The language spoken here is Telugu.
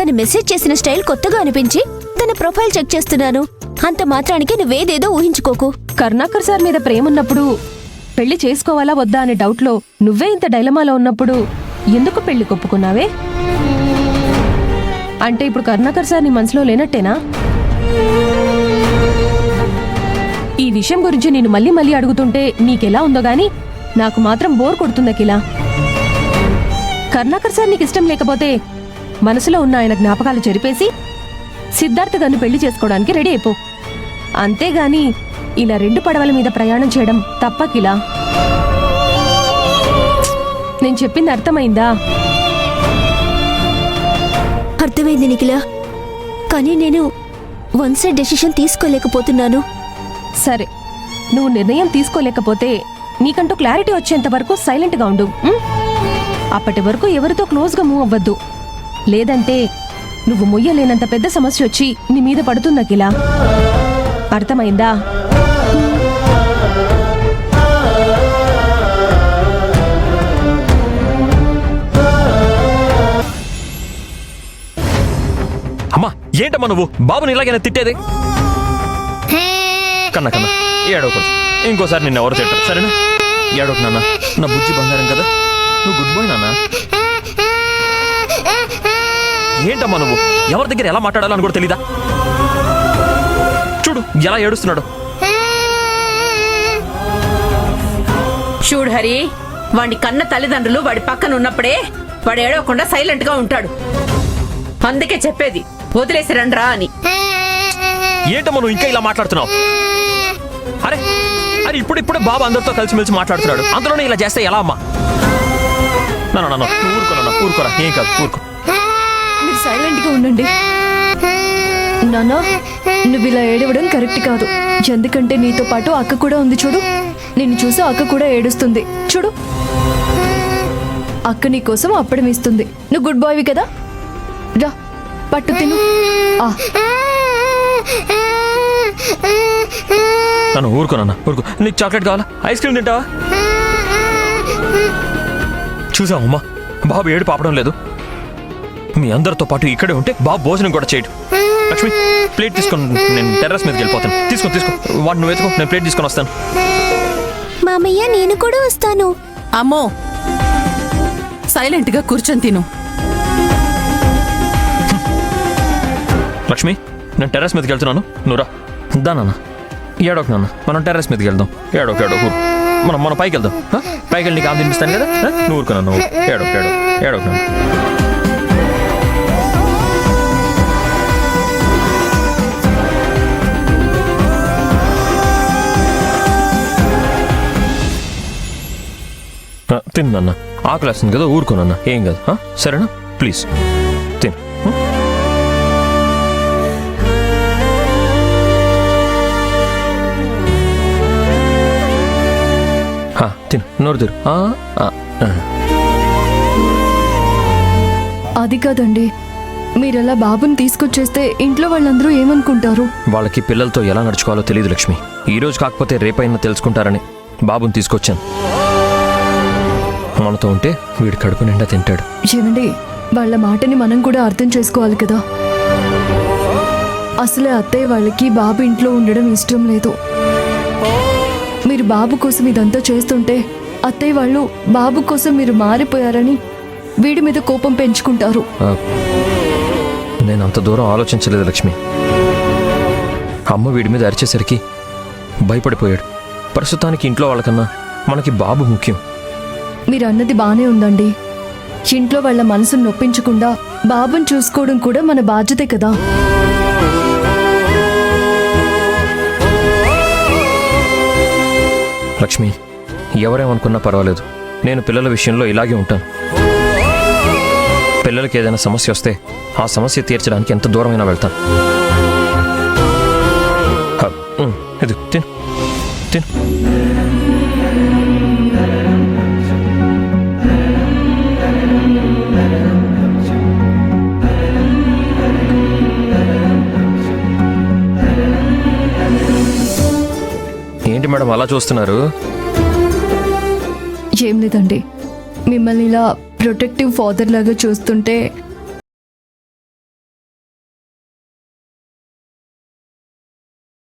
తను మెసేజ్ చేసిన స్టైల్ కొత్తగా అనిపించి తన ప్రొఫైల్ చెక్ చేస్తున్నాను. అంత మాత్రానికి నువ్వేదేదో ఊహించుకోకు. కరుణాకర్ సార్ మీద ప్రేమున్నప్పుడు పెళ్లి చేసుకోవాలా వద్దా అనే డౌట్లో నువ్వే ఇంత డైలమాలో ఉన్నప్పుడు ఎందుకు పెళ్లి కొప్పుకున్నావే? అంటే ఇప్పుడు కరుణాకర్ సార్ నీ మనసులో లేనట్టేనా? ఈ విషయం గురించి నేను మళ్ళీ మళ్ళీ అడుగుతుంటే నీకెలా ఉందో గాని నాకు మాత్రం బోర్ కొడుతుంది అఖిల. కరుణాకర్ సార్ నీకు ఇష్టం లేకపోతే మనసులో ఉన్న ఆయన జ్ఞాపకాలు చెరిపేసి సిద్ధార్థ గారిని పెళ్లి చేసుకోవడానికి రెడీ అయిపో. అంతేగాని ఇలా 2 పడవల మీద ప్రయాణం చేయడం తప్పకిలా. నేను చెప్పింది అర్థమైందా? అర్థమైంది నిఖిల, కానీ నేను వన్ సైడ్ డెసిషన్ తీసుకోలేకపోతున్నాను. సరే, నువ్వు నిర్ణయం తీసుకోలేకపోతే నీకంటూ క్లారిటీ వచ్చేంత వరకు సైలెంట్గా ఉండు. అప్పటి వరకు ఎవరితో క్లోజ్గా మూవ్ అవ్వద్దు. లేదంటే నువ్వు మొయ్యలేనంత పెద్ద సమస్య వచ్చి నీ మీద పడుతుందకిలా. అర్థమైందా? అమ్మా, ఏంటమ్మా నువ్వు బాబుని ఇలాగైనా తిట్టేది? కన్నా కన్నా ఏడవకూడదు. ఇంకోసారి నిన్ను ఎవరు తింటారు, సరేనా? ఏడవకు నాన్న, నా బుజ్జి బంగారం కదా. నువ్వు గుడ్ బాయ్ నాన్న. ఏంటమ్మా నువ్వు ఎవరి దగ్గర ఎలా మాట్లాడాలని కూడా తెలీదా? చూడు ఎలా ఏడుస్తున్నాడు. చూడు హరి, వాడి కన్న తల్లిదండ్రులు వాడి పక్కన ఉన్నప్పుడే వాడు ఏడవకుండా సైలెంట్ గా ఉంటాడు. అందుకే చెప్పేది వదిలేసి రండ్రా అని. ఏంటమ్మా నువ్వు ఇంకా ఇలా మాట్లాడుతున్నావు? అరే అరే ఇప్పుడిప్పుడే బాబు అందరితో కలిసిమెలిసి మాట్లాడుతున్నాడు, అందులోనే ఇలా చేస్తే ఎలా అమ్మా? నాన్న ఊరుకోరా, ఏం కాదు, ఊరుకో. మీరు సైలెంట్ గా ఉండండి. నాన్న, నువ్వు ఇలా ఏడవడం కరెక్ట్ కాదు. ఎందుకంటే నీతో పాటు అక్క కూడా ఉంది. చూడు, నిన్ను చూసి అక్క కూడా ఏడుస్తుంది. చూడు, అక్క నీ కోసం అప్పడం ఇస్తుంది. నువ్వు గుడ్ బాయ్వి కదా, రా పట్టు తిను. నన్ను ఊరుకోనన్నా, ఊరుకో. నీకు చాక్లెట్ కావాలా? ఐస్ క్రీమ్ తింటావా? చూసావమ్మా, బాబు ఏడు పాపడం లేదు. మీ అందరితో పాటు ఇక్కడే ఉంటే బాబు భోజనం కూడా చేయడు. లక్ష్మి, ప్లేట్ తీసుకొని నేను టెర్రస్ మీదకి వెళ్ళిపోతాను. తీసుకో వాడు నువ్వు ఎత్తుకో, నేను ప్లేట్ తీసుకొని వస్తాను. మామయ్య, నేను కూడా వస్తాను. అమ్మో, సైలెంట్ గా కూర్చొని తిను. లక్ష్మి, నేను టెర్రస్ మీదకి వెళ్తున్నాను, నువ్వు రా. దా నాన్న, ఏడోకు నాన్న, మనం టెర్రస్ మీదకి వెళ్దాం. ఏడోకు మనం పైకి వెళ్దాం. పైకి వెళ్ళి నీకు ఆమె తినిపిస్తాను కదా, నువ్వు ఊరుకున్నా. నువ్వు ఏడోకు నాన్న. తిన్నన్నా, ఆకలేస్తుంది కదా, ఊరుకోనన్నా, ఏం కాదు, సరేనా? ప్లీజ్ తిను. తిను, నోరు తిరు. అది కాదండి, మీరలా బాబుని తీసుకొచ్చేస్తే ఇంట్లో వాళ్ళందరూ ఏమనుకుంటారు? వాళ్ళకి పిల్లలతో ఎలా నడుచుకోవాలో తెలియదు లక్ష్మి. ఈ రోజు కాకపోతే రేపైనా తెలుసుకుంటారని బాబుని తీసుకొచ్చాను. మనతో ఉంటే వీడి కడుపు నిండా తింటాడు. ఏమండి, వాళ్ళ మాటని మనం కూడా అర్థం చేసుకోవాలి కదా. అసలే అత్తయ్య వాళ్ళకి బాబు ఇంట్లో ఉండడం ఇష్టం లేదు. మీరు బాబు కోసం ఇదంతా చేస్తుంటే అత్తయ్య వాళ్ళు బాబు కోసం మీరు మారిపోయారని వీడి మీద కోపం పెంచుకుంటారు. నేను అంత దూరం ఆలోచించలేదు లక్ష్మి. అమ్మ వీడి మీద అరిచేసరికి భయపడిపోయాడు. ప్రస్తుతానికి ఇంట్లో వాళ్ళకన్నా మనకి బాబు ముఖ్యం. మీరు అన్నది బానే ఉందండి. ఇంట్లో వాళ్ళ మనసును నొప్పించకుండా బాబుని చూసుకోవడం కూడా మన బాధ్యతే కదా. లక్ష్మి, ఎవరేమనుకున్నా పర్వాలేదు, నేను పిల్లల విషయంలో ఇలాగే ఉంటాను. పిల్లలకి ఏదైనా సమస్య వస్తే ఆ సమస్య తీర్చడానికి ఎంత దూరమైనా వెళ్తాను. ఇది తిను. ఏంటి మేడం అలా చూస్తున్నారు? ఏం లేదండి, మిమ్మల్ని ఇలా ప్రొటెక్టివ్ ఫాదర్ లాగా చూస్తుంటే